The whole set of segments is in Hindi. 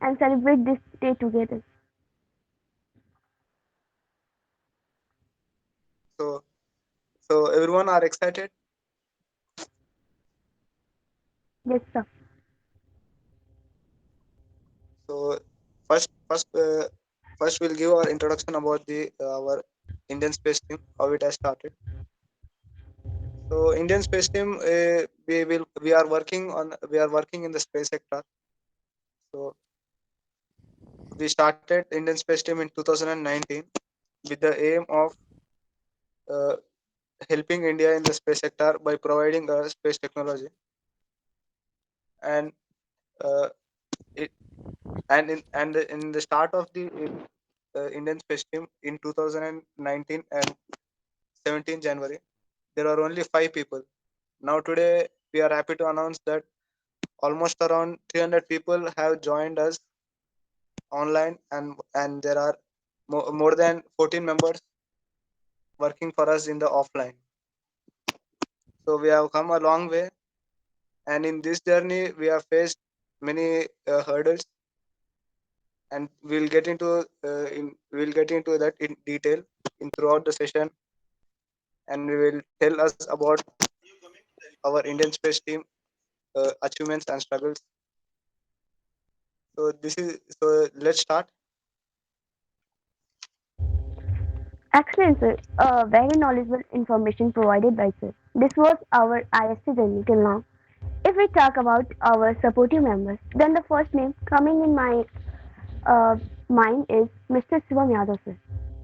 and celebrate this day together. So, so everyone are excited. Yes, sir. So first we'll give our introduction about the our Indian space team, how it has started. So Indian space team, we are working in the space sector. So we started Indian space team in 2019 with the aim of uh, helping India in the space sector by providing space technology. And uh, it in the start of the Indian space team in 2019 and 17 January, there are only 5 people. Now today we are happy to announce that almost around 300 people have joined us online, and there are more than 14 members working for us in the offline. So we have come a long way, and in this journey we have faced many hurdles, and we'll get into that in detail in throughout the session, and we will tell us about our Indian space team achievements and struggles. So let's start. Excellent, sir. Very knowledgeable information provided by sir. This was our IST journey till now. If we talk about our supportive members, then the first name coming in my uh, mind is Mr. Shivam Yadav, sir.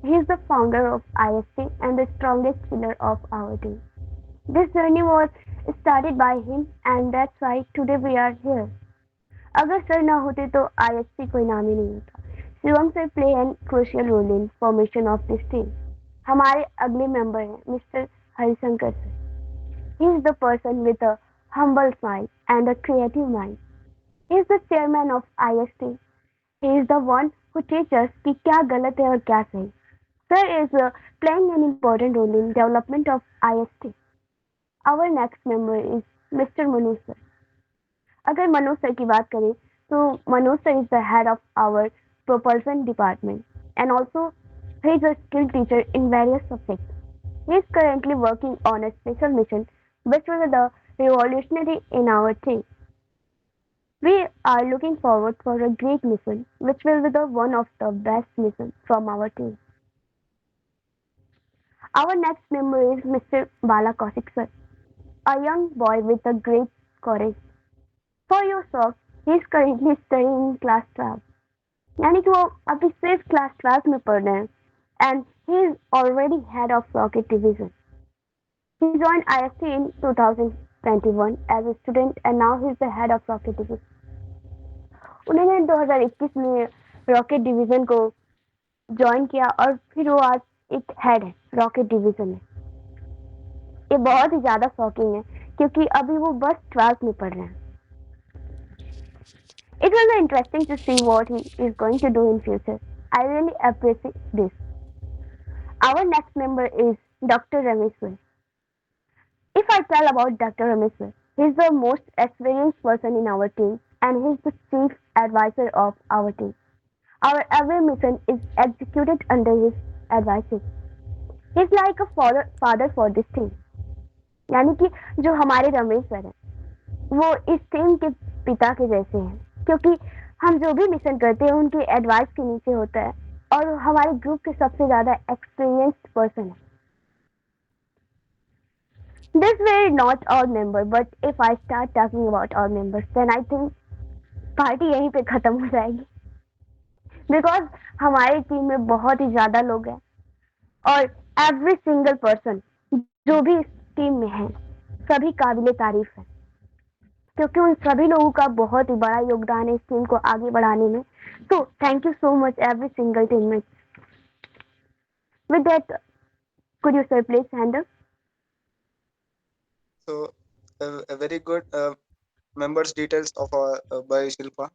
He is the founder of IST and the strongest pillar of our team. This journey was started by him, and that's why today we are here. अगर सर ना होते तो आईएससी कोई नाम ही नहीं होता. Shivam sir play an crucial role in formation of this team. हमारे अगले मेंबर हैं mister Harishankar sir. He is the person with a humble smile and a creative mind. He is the chairman of IST. He is the one who teaches us कि क्या गलत है और क्या सही. Sir is playing an important role in development of IST. Our next member is Mr. Manu sir. अगर मनोज सर की बात करें तो Manoj sir is the head of our propulsion department and also he is a skilled teacher in various subjects. He is currently working on a special mission which will be the revolutionary in our team. We are looking forward for a great mission which will be the one of the best missions from our team. Our next member is Mr. Bala Kaushik sir, a young boy with a great courage. For your sake, he is currently studying in class 12. यानी कि वो अभी सिर्फ क्लास 12 में पढ़ रहे हैं and he is already head of rocket division. He joined IST in 2021 as a student and now he is the head of rocket division. उन्होंने 2021 में रॉकेट डिवीजन को ज्वाइन किया और फिर वो आज एक हेड है रॉकेट डिवीजन में. ये बहुत ही ज्यादा शॉकिंग है क्योंकि अभी वो बस 12th में पढ़ रहे हैं. It will be interesting to see what he is going to do in future. I really appreciate this. Our next member is Dr. Rameshwar. If I tell about Dr. Rameshwar, he is the most experienced person in our team and he is the chief advisor of our team. Our every mission is executed under his advices. He is like a father for this team. यानी कि जो हमारे रमेश सर हैं वो इस टीम के पिता के जैसे हैं क्योंकि हम जो भी मिशन करते हैं उनके एडवाइस के नीचे होता है और हमारे ग्रुप के सबसे ज्यादा एक्सपीरियंस्ड पर्सन है. This were not all members, but if I start talking about all members, then I think party यहीं पे खत्म हो जाएगी. बिकॉज हमारी टीम में बहुत ही ज्यादा लोग हैं और एवरी सिंगल पर्सन जो भी इस टीम में है सभी काबिले तारीफ है क्योंकि उन सभी लोगों का बहुत ही बड़ा योगदान है इस टीम को आगे बढ़ाने में. तो thank you so much every single teammate. With that could you sir please handle? So a very good members details of our by Shilpa.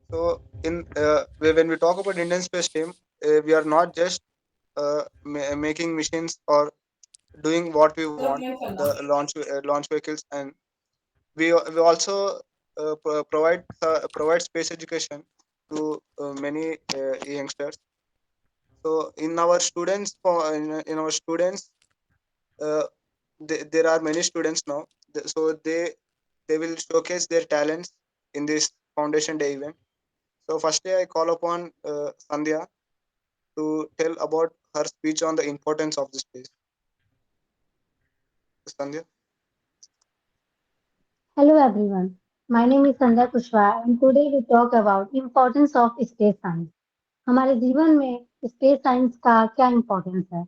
So when we talk about Indian space team, we are not just making machines or doing what we want, the launch vehicles, and we also provide space education to many youngsters. So in our students, uh, there are many students now. So they will showcase their talents in this Foundation Day event. So firstly, I call upon Sandhya to tell about her speech on the importance of this space. Sandhya. Hello everyone, my name is Sandhya Kushwaha and today we talk about importance of space science. हमारे जीवन में स्पेस साइंस का क्या इम्पोर्टेंस है?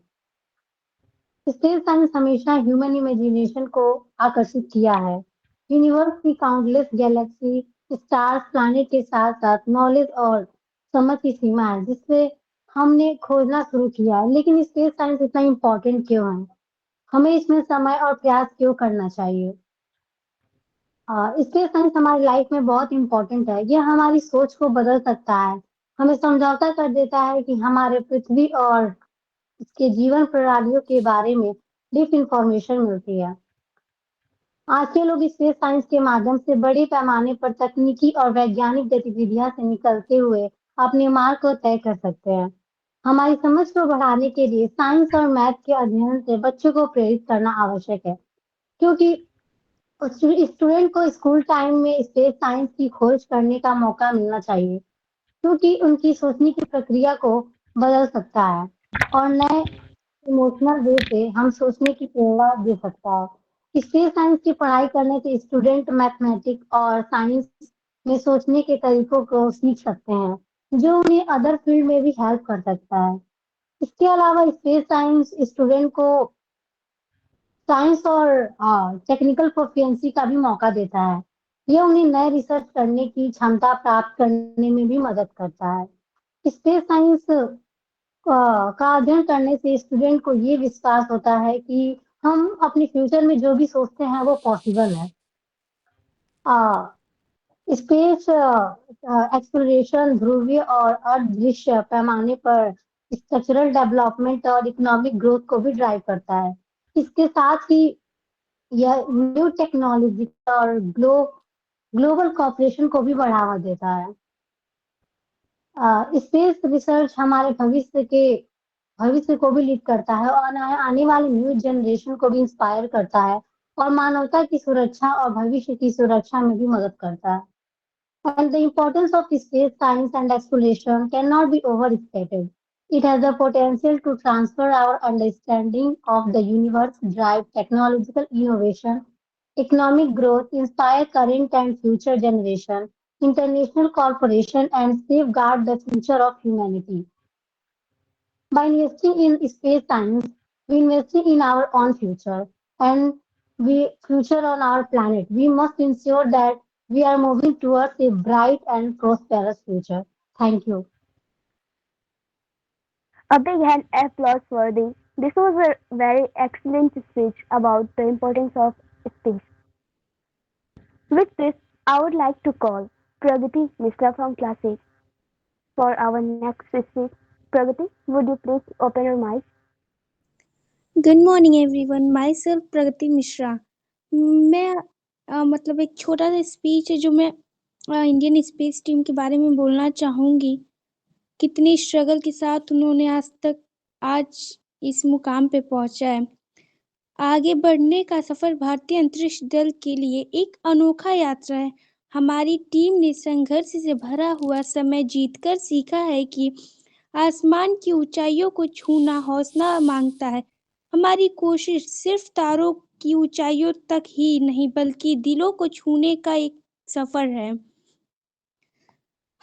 स्पेस साइंस हमेशा ह्यूमन इमेजिनेशन को आकर्षित किया है। यूनिवर्स की काउंटलेस गैलेक्सी, स्टार्स, प्लैनेट के साथ साथ नॉलेज और समझ की सीमा है जिससे हमने खोजना शुरू किया है। लेकिन स्पेस साइंस इतना इम्पोर्टेंट क्यों है? हमें इसमें समय और प्रयास क्यों करना चाहिए? स्पेस साइंस हमारी लाइफ में बहुत इंपॉर्टेंट है। यह हमारी सोच को बदल सकता है। हमें समझौता कर देता है कि हमारे पृथ्वी और इसके जीवन प्रणालियों के बारे में डीप इंफॉर्मेशन मिलती है। आज के लोग स्पेस साइंस के माध्यम से बड़े पैमाने पर तकनीकी और वैज्ञानिक गतिविधियां से निकलते हुए अपने मार्ग को तय कर सकते हैं। हमारी समझ को बढ़ाने के लिए साइंस और मैथ के अध्ययन से बच्चों को प्रेरित करना आवश्यक है, क्योंकि स्टूडेंट को स्कूल टाइम में स्पेस साइंस की खोज करने का मौका मिलना चाहिए, क्योंकि उनकी सोचने की प्रक्रिया को बदल सकता है और नए इमोशनल वे से हम सोचने की प्रेरणा दे सकता है। स्पेस साइंस की पढ़ाई करने से स्टूडेंट मैथमेटिक्स और साइंस में सोचने के तरीकों को सीख सकते हैं, जो उन्हें अदर फील्ड में भी हेल्प कर सकता है। इसके अलावा स्पेस साइंस स्टूडेंट को साइंस और टेक्निकल प्रोफिशिएंसी का भी मौका देता है। यह उन्हें नए रिसर्च करने की क्षमता प्राप्त करने में भी मदद करता है। स्पेस साइंस का अध्ययन करने से स्टूडेंट को ये विश्वास होता है कि हम अपने फ्यूचर में जो भी सोचते हैं वो पॉसिबल है। स्पेस एक्सप्लोरेशन ध्रुवीय और अदृश्य पैमाने पर स्ट्रक्चरल डेवलपमेंट और इकोनॉमिक ग्रोथ को भी ड्राइव करता है। इसके साथ ही यह न्यू टेक्नोलॉजी और ग्लोबल कॉपरेशन को भी बढ़ावा देता है। स्पेस रिसर्च हमारे भविष्य को भी लीड करता है और आने वाले न्यू जनरेशन को भी इंस्पायर करता है और मानवता की सुरक्षा और भविष्य की सुरक्षा में भी मदद करता है। And the importance of space science and exploration cannot be overstated. It has the potential to transfer our understanding of the universe, drive technological innovation, economic growth, inspire current and future generation, international cooperation, and safeguard the future of humanity. By investing in space science, we investing in our own future and we future on our planet. We must ensure that we are moving towards a bright and prosperous future. Thank you. A big hand applause for the. This was a very excellent speech about the importance of space. With this, I would like to call Pragati Mishra from Class 8 for our next speech. Pragati, would you please open your mic? Good morning everyone, myself Pragati Mishra. मैं मतलब एक छोटा सा स्पीच है जो मैं इंडियन स्पेस टीम के बारे में बोलना चाहूँगी। कितनी स्ट्रगल के साथ उन्होंने आज इस मुकाम पे पहुंचा है। आगे बढ़ने का सफर भारतीय अंतरिक्ष दल के लिए एक अनोखा यात्रा है। हमारी टीम ने संघर्ष से भरा हुआ समय जीतकर सीखा है कि आसमान की ऊंचाइयों को छूना हौसला मांगता है। हमारी कोशिश सिर्फ तारों की ऊंचाइयों तक ही नहीं बल्कि दिलों को छूने का एक सफर है।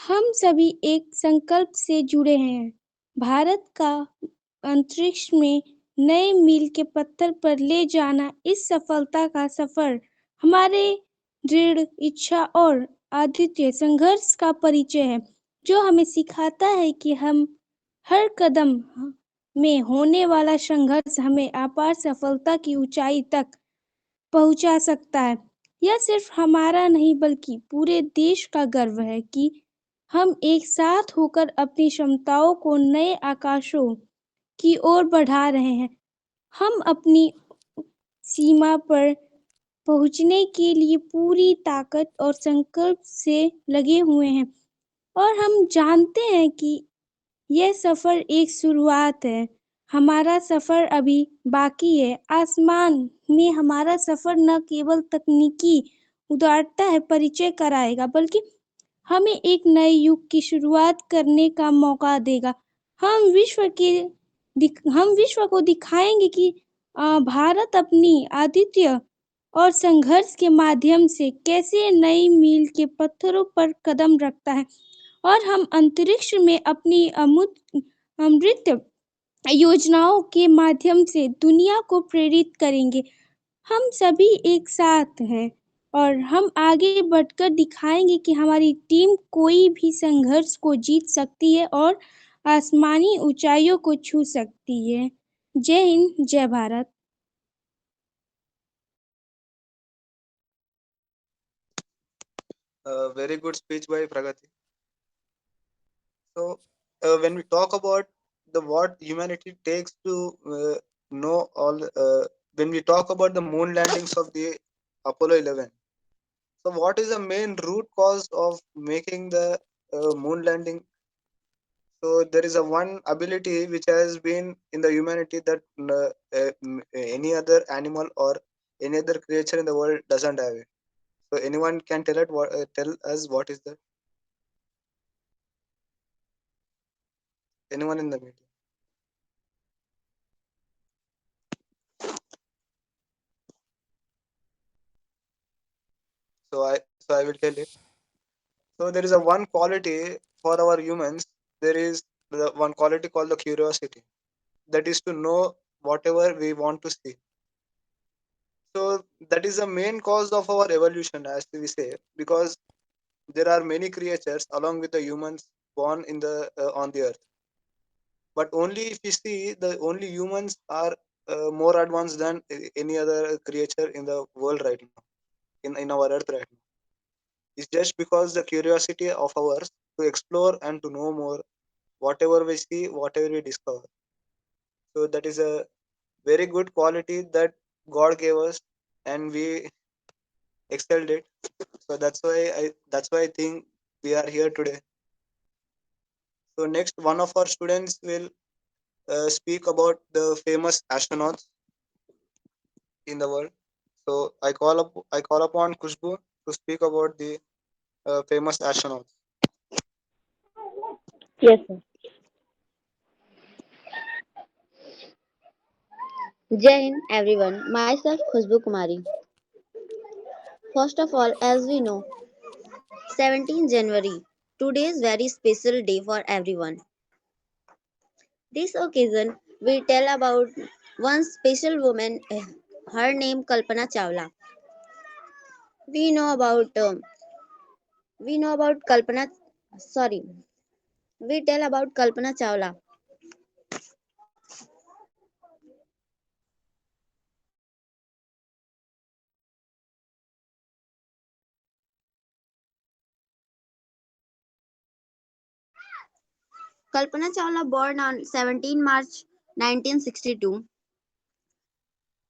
हम सभी एक संकल्प से जुड़े हैं, भारत का अंतरिक्ष में नए मील के पत्थर पर ले जाना। इस सफलता का सफर हमारे दृढ़ इच्छा और अद्वितीय संघर्ष का परिचय है, जो हमें सिखाता है कि हम हर कदम में होने वाला संघर्ष हमें अपार सफलता की ऊंचाई तक पहुंचा सकता है। यह सिर्फ हमारा नहीं बल्कि पूरे देश का गर्व है कि हम एक साथ होकर अपनी क्षमताओं को नए आकाशों की ओर बढ़ा रहे हैं। हम अपनी सीमा पर पहुंचने के लिए पूरी ताकत और संकल्प से लगे हुए हैं और हम जानते हैं कि यह सफर एक शुरुआत है। हमारा सफर अभी बाकी है। आसमान में हमारा सफर न केवल तकनीकी उदारता है परिचय कराएगा, बल्कि हमें एक नए युग की शुरुआत करने का मौका देगा। हम हम विश्व को दिखाएंगे कि भारत अपनी आतिथ्य और संघर्ष के माध्यम से कैसे नई मील के पत्थरों पर कदम रखता है और हम अंतरिक्ष में अपनी अमृत योजनाओं के माध्यम से दुनिया को प्रेरित करेंगे। हम सभी एक साथ हैं और हम आगे बढ़कर दिखाएंगे कि हमारी टीम कोई भी संघर्ष को जीत सकती है और आसमानी ऊंचाइयों को छू सकती है। जय हिंद, जय Bharat. Very good speech by Pragati. So, when we talk about the what humanity takes to know all, when we talk about the moon landings of the Apollo 11, so what is the main root cause of making the moon landing? So there is a one ability which has been in the humanity that any other animal or any other creature in the world doesn't have it. So anyone can tell us what is that? Anyone in the meeting? So I will tell it. So there is a one quality for our humans. There is the one quality called the curiosity. That is to know whatever we want to see. So that is the main cause of our evolution, as we say, because there are many creatures along with the humans born in the on the earth. But only if we see the only humans are more advanced than any other creature in the world right now, in our earth right now. It's just because the curiosity of ours to explore and to know more whatever we see, whatever we discover. So that is a very good quality that God gave us, and we excelled it. So that's why I think we are here today. So next, one of our students will speak about the famous astronauts in the world. So I call upon Kushbu to speak about the famous astronauts. Yes, sir. Jai Hind, everyone. Myself, Khushbu Kumari. First of all, as we know, 17 January. Today is very special day for everyone. This occasion, we tell about one special woman, her name Kalpana Chawla. We know about we know about Kalpana. Sorry, we tell about Kalpana Chawla. Kalpana Chawla born on 17 March 1962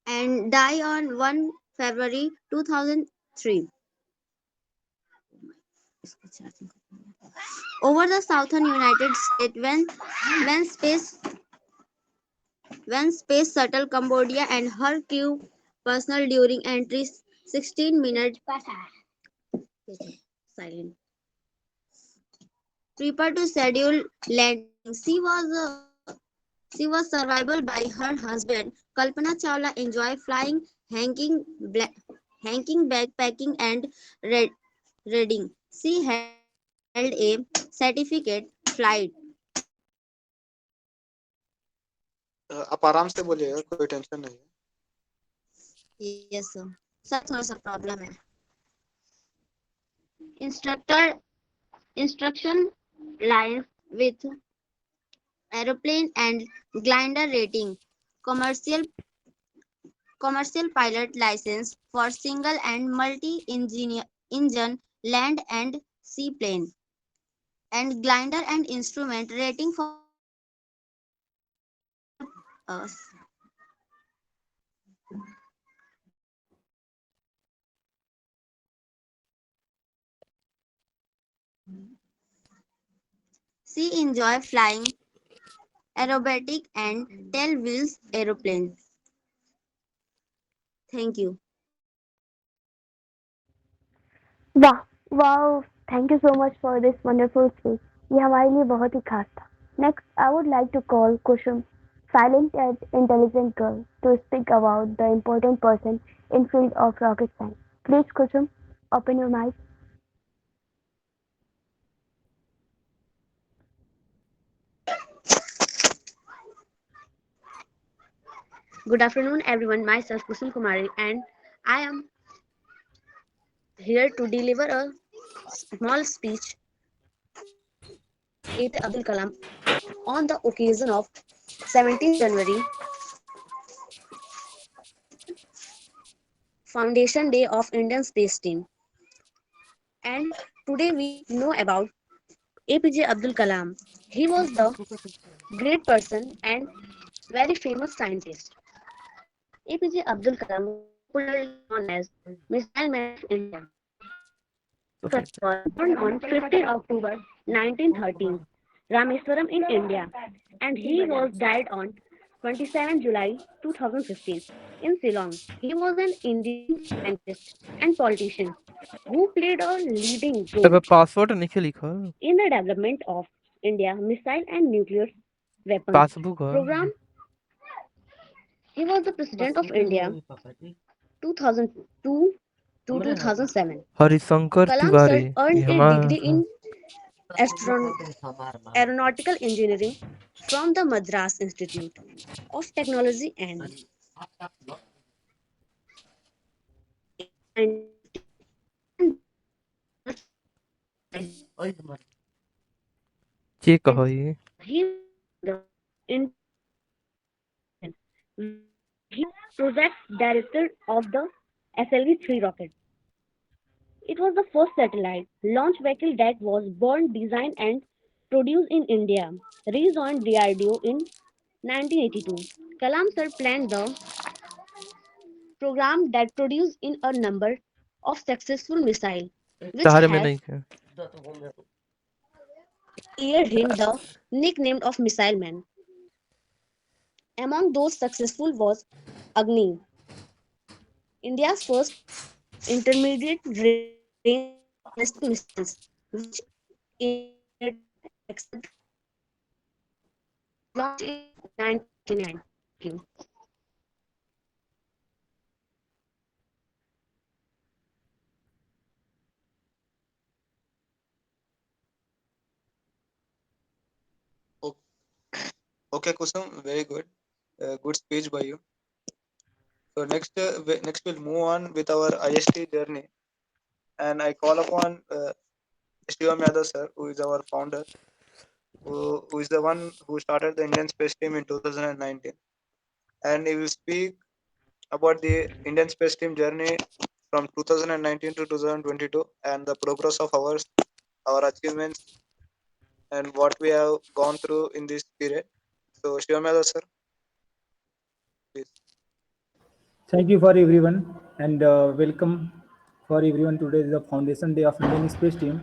and died on 1 February 2003 over the southern United States when space when space shuttle Cambodia and her crew personal during entry 16 minutes silent prepare to schedule landing. She was survived by her husband. Kalpana Chawla enjoyed flying, hanging backpacking, and reading. She held a certificate flight. आप आराम से बोलिएगा, कोई टेंशन नहीं है. Yes, sir. सर थोड़ा सा प्रॉब्लम है. Instructor instruction lines with aeroplane and glider rating. Commercial commercial pilot license for single and multi engine land and seaplane and glider and instrument rating for uh, She enjoy flying aerobatic and tail wheels aeroplanes. Thank you. वाह वाह, thank you so much for this wonderful speech. ये हमारे लिए बहुत ही खास था। Next I would like to call Kusum, silent and intelligent girl, to speak about the important person in field of rocket science. Please, Kusum, open your mic. Good afternoon, everyone. Myself, Kusum Kumari, and I am here to deliver a small speech APJ Abdul Kalam on the occasion of 17th January, Foundation Day of Indian Space Team. And today we know about APJ Abdul Kalam. He was the great person and very famous scientist. APJ Abdul Kalam was popularly known as Missile Man of India. Was born on 15 October 1913, Rameswaram in India, and he was died on 27 July 2015 in Ceylon. He was an Indian scientist and politician who played a leading तब role पासवर्ड नहीं लिखा in the development of India missile and nuclear weapons passbook है program. He was the president of India 2002 to 2007. Harishankar Kalam Tiwari sir earned ये a degree हमारा in aeronautical engineering from the Madras Institute of Technology and ये कहो ये he the in he project director of the SLV-3 rocket. It was the first satellite launch vehicle that was born, designed, and produced in India. Rejoined DRDO in 1982. Kalam sir planned the program that produced in a number of successful missiles, which सहारे में has नहीं है earned him the nickname of Missile Man. Among those successful was Agni, India's first intermediate range ballistic missiles, which India accepted launched in 1999. Thank you. Okay, Kusum, very good. Good speech by you. So next we'll move on with our IST journey, and I call upon Shivam Yadav sir, who is our founder, who is the one who started the Indian Space Team in 2019, and he will speak about the Indian Space Team journey from 2019 to 2022 and the progress of ours, our achievements, and what we have gone through in this period. So, Shivam Yadav sir, please. Thank you for everyone and welcome for everyone. Today is the Foundation Day of Indian Space Team,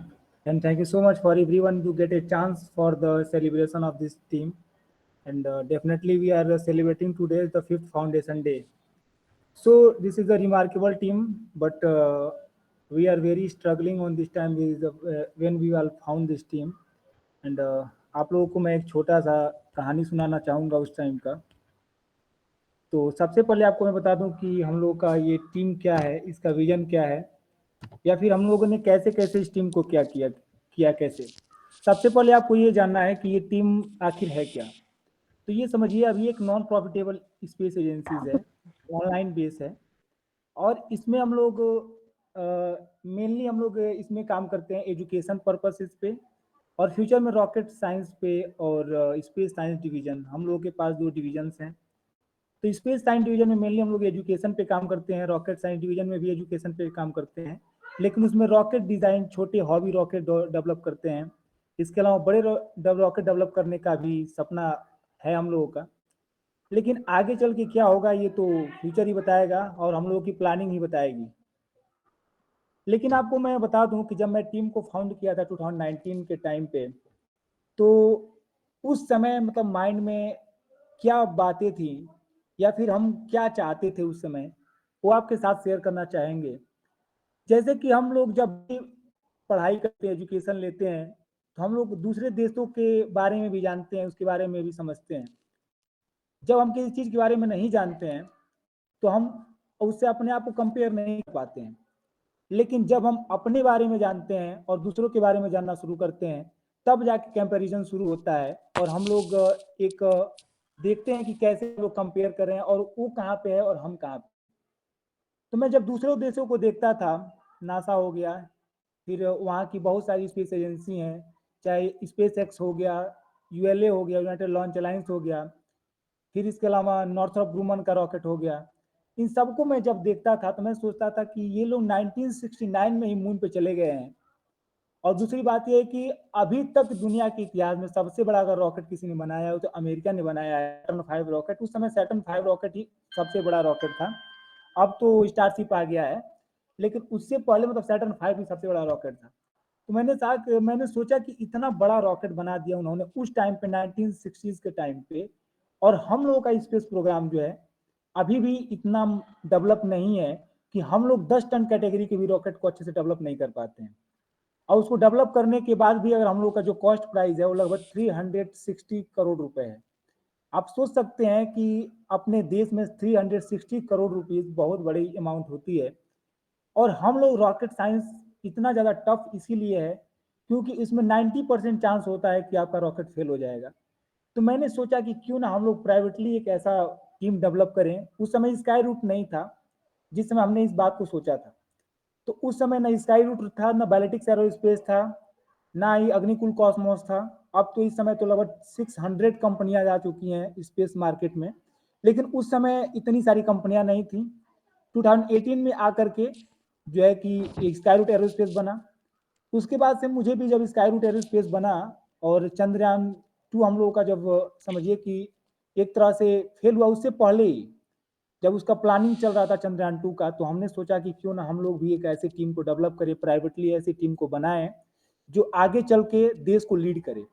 and thank you so much for everyone to get a chance for the celebration of this team. And definitely, we are celebrating today the fifth Foundation Day. So this is a remarkable team, but we are very struggling on this time is when we all found this team. And आप लोगों को मैं एक छोटा सा कहानी सुनाना चाहूँगा उस टाइम का। तो सबसे पहले आपको मैं बता दूं कि हम लोगों का ये टीम क्या है, इसका विजन क्या है, या फिर हम लोगों ने कैसे कैसे इस टीम को क्या किया कैसे। सबसे पहले आपको ये जानना है कि ये टीम आखिर है क्या। तो ये समझिए अभी एक नॉन प्रॉफिटेबल स्पेस एजेंसीज है, ऑनलाइन बेस है, और इसमें हम लोग मेनली हम लोग इसमें काम करते हैं एजुकेशन पर्पसेस पे, और फ्यूचर में रॉकेट साइंस पे और स्पेस साइंस डिवीजन, हम लोगों के पास 2 डिवीजन्स हैं। तो स्पेस साइंस डिवीजन में मेनली हम लोग एजुकेशन पे काम करते हैं, रॉकेट साइंस डिवीजन में भी एजुकेशन पे काम करते हैं, लेकिन उसमें रॉकेट डिजाइन, छोटे हॉबी रॉकेट डेवलप करते हैं। इसके अलावा बड़े रॉकेट डेवलप करने का भी सपना है हम लोगों का, लेकिन आगे चल के क्या होगा ये तो फ्यूचर ही बताएगा और हम लोगों की प्लानिंग ही बताएगी। लेकिन आपको मैं बता दूं कि जब मैं टीम को फाउंड किया था 2019 के टाइम पे, तो उस समय मतलब माइंड में क्या बातें थी या फिर हम क्या चाहते थे उस समय, वो आपके साथ शेयर करना चाहेंगे। जैसे कि हम लोग जब भी पढ़ाई करते हैं, एजुकेशन लेते हैं, तो हम लोग दूसरे देशों के बारे में भी जानते हैं, उसके बारे में भी समझते हैं। जब हम किसी चीज़ के बारे में नहीं जानते हैं तो हम उससे अपने आप को कंपेयर नहीं कर पाते हैं। लेकिन जब हम अपने बारे में जानते हैं और दूसरों के बारे में जानना शुरू करते हैं, तब जाके कंपैरिजन शुरू होता है और हम लोग एक देखते हैं कि कैसे लोग कंपेयर कर रहे हैं और वो कहाँ पे है और हम कहाँ पे। तो मैं जब दूसरे देशों को देखता था, नासा हो गया, फिर वहाँ की बहुत सारी स्पेस एजेंसी हैं, चाहे स्पेस एक्स हो गया, यूएलए हो गया, यूनाइटेड लॉन्च अलायंस हो गया, फिर इसके अलावा नॉर्थरॉप ग्रूमन का रॉकेट हो गया। इन सबको मैं जब देखता था तो मैं सोचता था कि ये लोग 1969 में ही मून पे चले गए हैं। और दूसरी बात यह है कि अभी तक दुनिया के इतिहास में सबसे बड़ा अगर रॉकेट किसी ने बनाया हो तो अमेरिका ने बनाया है, सैटर्न 5 रॉकेट। उस समय सैटर्न 5 रॉकेट ही सबसे बड़ा रॉकेट था। अब तो स्टारशिप आ गया है, लेकिन उससे पहले मतलब सैटर्न 5 ही सबसे बड़ा रॉकेट था। तो मैंने सोचा कि इतना बड़ा रॉकेट बना दिया उन्होंने उस टाइम पे, 1960s के टाइम पे, और हम लोगों का स्पेस प्रोग्राम जो है अभी भी इतना डेवलप नहीं है कि हम लोग 10 टन कैटेगरी के भी रॉकेट को अच्छे से डेवलप नहीं कर पाते हैं। और उसको डेवलप करने के बाद भी अगर हम लोग का जो कॉस्ट प्राइस है वो लगभग 360 करोड़ रुपए है। आप सोच सकते हैं कि अपने देश में 360 करोड़ रुपीज बहुत बड़ी अमाउंट होती है। और हम लोग रॉकेट साइंस इतना ज़्यादा टफ इसीलिए है क्योंकि इसमें 90% चांस होता है कि आपका रॉकेट फेल हो जाएगा। तो मैंने सोचा कि क्यों ना हम लोग प्राइवेटली एक ऐसा टीम डेवलप करें। उस समय स्काई रूट नहीं था जिस समय हमने इस बात को सोचा था। तो उस समय ना स्काई रूट था, ना बैलिस्टिक एरोस्पेस था, ना ही अग्निकुल कॉस्मोस था। अब तो इस समय तो लगभग 600 कंपनियां जा चुकी हैं स्पेस मार्केट में, लेकिन उस समय इतनी सारी कंपनियां नहीं थी। 2018 में आकर के जो है कि स्काई रूट एरोस्पेस बना। उसके बाद से मुझे भी जब स्काई रूट एरोस्पेस बना और चंद्रयान 2 हम लोगों का जब समझिए कि एक तरह से फेल हुआ, उससे पहले ही जब उसका प्लानिंग चल रहा था चंद्रयान 2 का, तो हमने सोचा कि क्यों ना हम लोग भी एक ऐसी टीम को डेवलप करें, प्राइवेटली ऐसी टीम को बनाएं जो आगे चल के देश को लीड करे।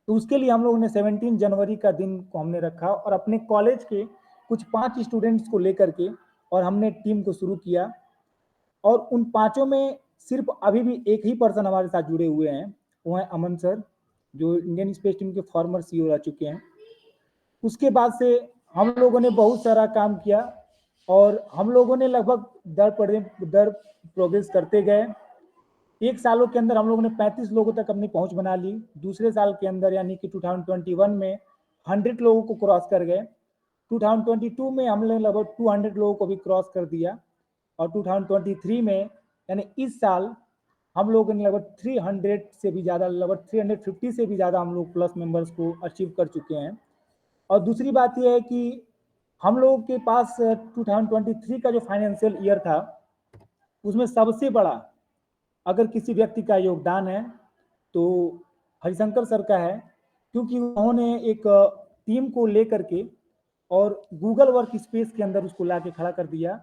तो उसके लिए हम लोगों ने 17 जनवरी का दिन को हमने रखा और अपने कॉलेज के कुछ 5 स्टूडेंट्स को लेकर के और हमने टीम को शुरू किया। और उन पांचों में सिर्फ अभी भी एक ही पर्सन हमारे साथ जुड़े हुए हैं, वो है अमन सर, जो इंडियन स्पेस टीम के फॉर्मर सीईओ रह चुके हैं। उसके बाद से हम लोगों ने बहुत सारा काम किया और हम लोगों ने लगभग दर प्रोग्रेस करते गए। एक सालों के अंदर हम लोगों ने 35 लोगों तक अपनी पहुंच बना ली। दूसरे साल के अंदर यानी कि 2021 में 100 लोगों को क्रॉस कर गए। 2022 में हमने लगभग 200 लोगों को भी क्रॉस कर दिया। और 2023 में यानी इस साल हम लोगों ने लगभग 300 से भी ज़्यादा, लगभग 350 से भी ज़्यादा हम लोग प्लस मेंबर्स को अचीव कर चुके हैं। और दूसरी बात यह है कि हम लोगों के पास 2023 का जो फाइनेंशियल ईयर था उसमें सबसे बड़ा अगर किसी व्यक्ति का योगदान है तो हरिशंकर सर का है, क्योंकि उन्होंने एक टीम को लेकर के और गूगल वर्क स्पेस के अंदर उसको ला के खड़ा कर दिया।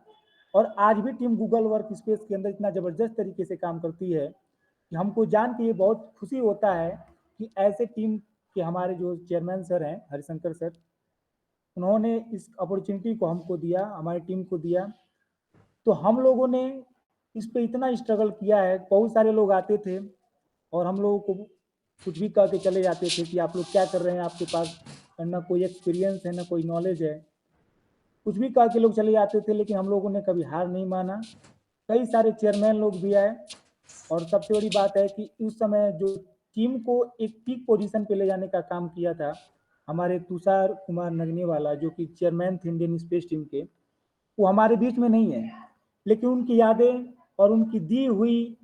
और आज भी टीम गूगल वर्क स्पेस के अंदर इतना ज़बरदस्त तरीके से काम करती है कि हमको जान के ये बहुत खुशी होता है कि ऐसे टीम के हमारे जो चेयरमैन सर हैं हरिशंकर सर, उन्होंने इस अपॉर्चुनिटी को हमको दिया, हमारी टीम को दिया। तो हम लोगों ने इस पे इतना स्ट्रगल किया है। बहुत सारे लोग आते थे और हम लोगों को कुछ भी कह के चले जाते थे कि आप लोग क्या कर रहे हैं, आपके पास ना कोई एक्सपीरियंस है, ना कोई नॉलेज है, कुछ भी कह के लोग चले जाते थे। लेकिन हम लोगों ने कभी हार नहीं माना। कई सारे चेयरमैन लोग भी आए और सबसे बड़ी बात है कि उस समय जो टीम को एक पीक पोजीशन पे ले जाने का काम किया था हमारे तुषार कुमार नगनेवाला, जो कि चेयरमैन थे इंडियन स्पेस टीम के, वो हमारे बीच में नहीं है, लेकिन उनकी यादें और उनकी दी हुई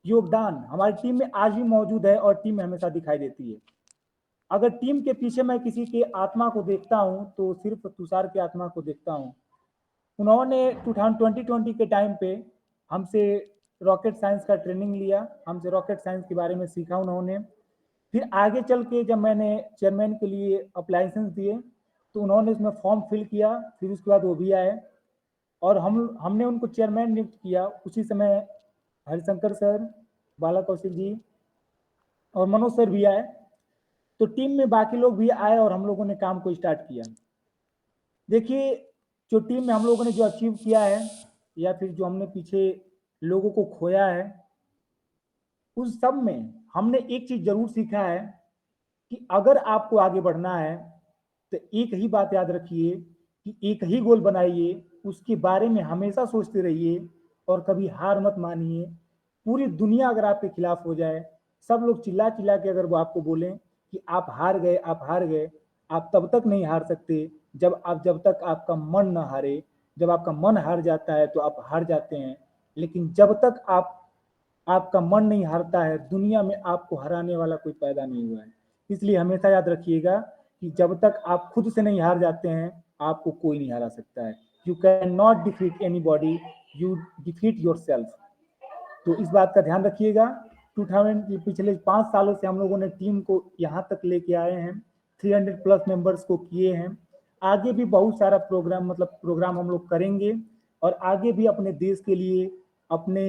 योगदान हमारी टीम में आज भी मौजूद है और टीम में हमेशा दिखाई देती है। अगर टीम के पीछे मैं किसी के आत्मा को देखता हूं तो सिर्फ तुषार की आत्मा को देखता हूं। उन्होंने 2020 के टाइम पे हमसे रॉकेट साइंस का ट्रेनिंग लिया, हमसे रॉकेट साइंस के बारे में सीखा उन्होंने। फिर आगे चल के जब मैंने चेयरमैन के लिए अप्लाइसेंस दिए तो उन्होंने इसमें फॉर्म फिल किया, फिर उसके बाद वो भी आए और हमने उनको चेयरमैन नियुक्त किया। उसी समय हरिशंकर सर, बाला कौशिक जी और मनोज सर भी आए। तो टीम में बाकी लोग भी आए और हम लोगों ने काम को स्टार्ट किया। देखिए, जो टीम में हम लोगों ने जो अचीव किया है या फिर जो हमने पीछे लोगों को खोया है, उस सब में हमने एक चीज जरूर सीखा है कि अगर आपको आगे बढ़ना है तो एक ही बात याद रखिए कि एक ही गोल बनाइए, उसके बारे में हमेशा सोचते रहिए और कभी हार मत मानिए। पूरी दुनिया अगर आपके खिलाफ हो जाए, सब लोग चिल्ला चिल्ला के अगर वो आपको बोलें कि आप हार गए, आप हार गए, आप तब तक नहीं हार सकते जब तक आपका मन न हारे। जब आपका मन हार जाता है तो आप हार जाते हैं, लेकिन जब तक आपका मन नहीं हारता है, दुनिया में आपको हराने वाला कोई पैदा नहीं हुआ है। इसलिए हमेशा याद रखिएगा कि जब तक आप खुद से नहीं हार जाते हैं, आपको कोई नहीं हरा सकता है। You can not defeat any body, you defeat your self. तो इस बात का ध्यान रखिएगा। 2000 पिछले 5 सालों से हम लोगों ने टीम को यहाँ तक लेके आए हैं, 300 प्लस मेंबर्स को किए हैं। आगे भी बहुत सारा प्रोग्राम हम लोग करेंगे और आगे भी अपने देश के लिए, अपने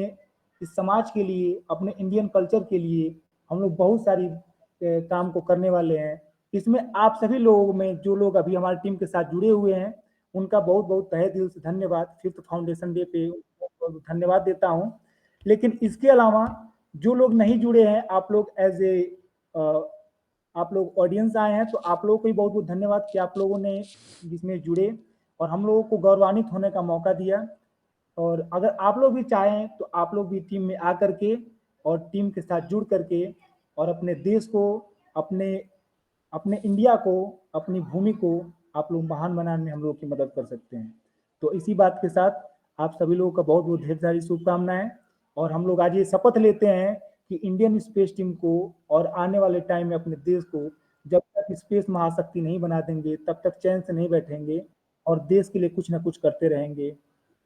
इस समाज के लिए, अपने इंडियन कल्चर के लिए हम लोग बहुत सारी काम को करने वाले हैं। इसमें आप सभी लोगों में जो लोग अभी हमारी टीम के साथ जुड़े हुए हैं, उनका बहुत बहुत तहे दिल से धन्यवाद। 5th फाउंडेशन डे पे धन्यवाद देता हूँ। लेकिन इसके अलावा जो लोग नहीं जुड़े हैं, आप लोग आप लोग ऑडियंस आए हैं, तो आप लोगों को भी बहुत बहुत धन्यवाद कि आप लोगों ने इसमें जुड़े और हम लोगों को गौरवान्वित होने का मौका दिया। और अगर आप लोग भी चाहें तो आप लोग भी टीम में आकर के और टीम के साथ जुड़ करके और अपने देश को, अपने अपने इंडिया को, अपनी भूमि को आप लोग महान बनाने में हम लोग की मदद कर सकते हैं। तो इसी बात के साथ आप सभी लोगों का बहुत बहुत ढेर सारी शुभकामनाएं। और हम लोग आज ये शपथ लेते हैं कि इंडियन स्पेस टीम को और आने वाले टाइम में अपने देश को जब तक स्पेस महाशक्ति नहीं बना देंगे, तब तक चैन से नहीं बैठेंगे और देश के लिए कुछ ना कुछ करते रहेंगे।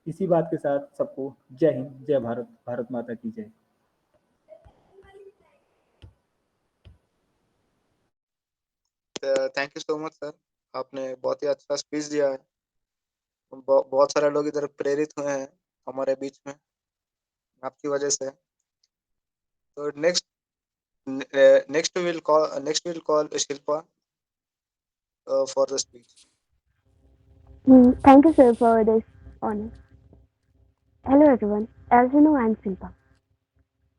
इसी बात के साथ सबको जय हिंद, जय भारत, भारत माता की जय। Thank you so much sir, आपने बहुत ही अच्छा स्पीच दिया है। बहुत सारे लोग इधर प्रेरित हुए हैं हमारे बीच में आपकी वजह से। तो next we'll call Shilpa for the speech. Thank you, sir, for this honor. Hello, everyone. As you know, I'm Silpa.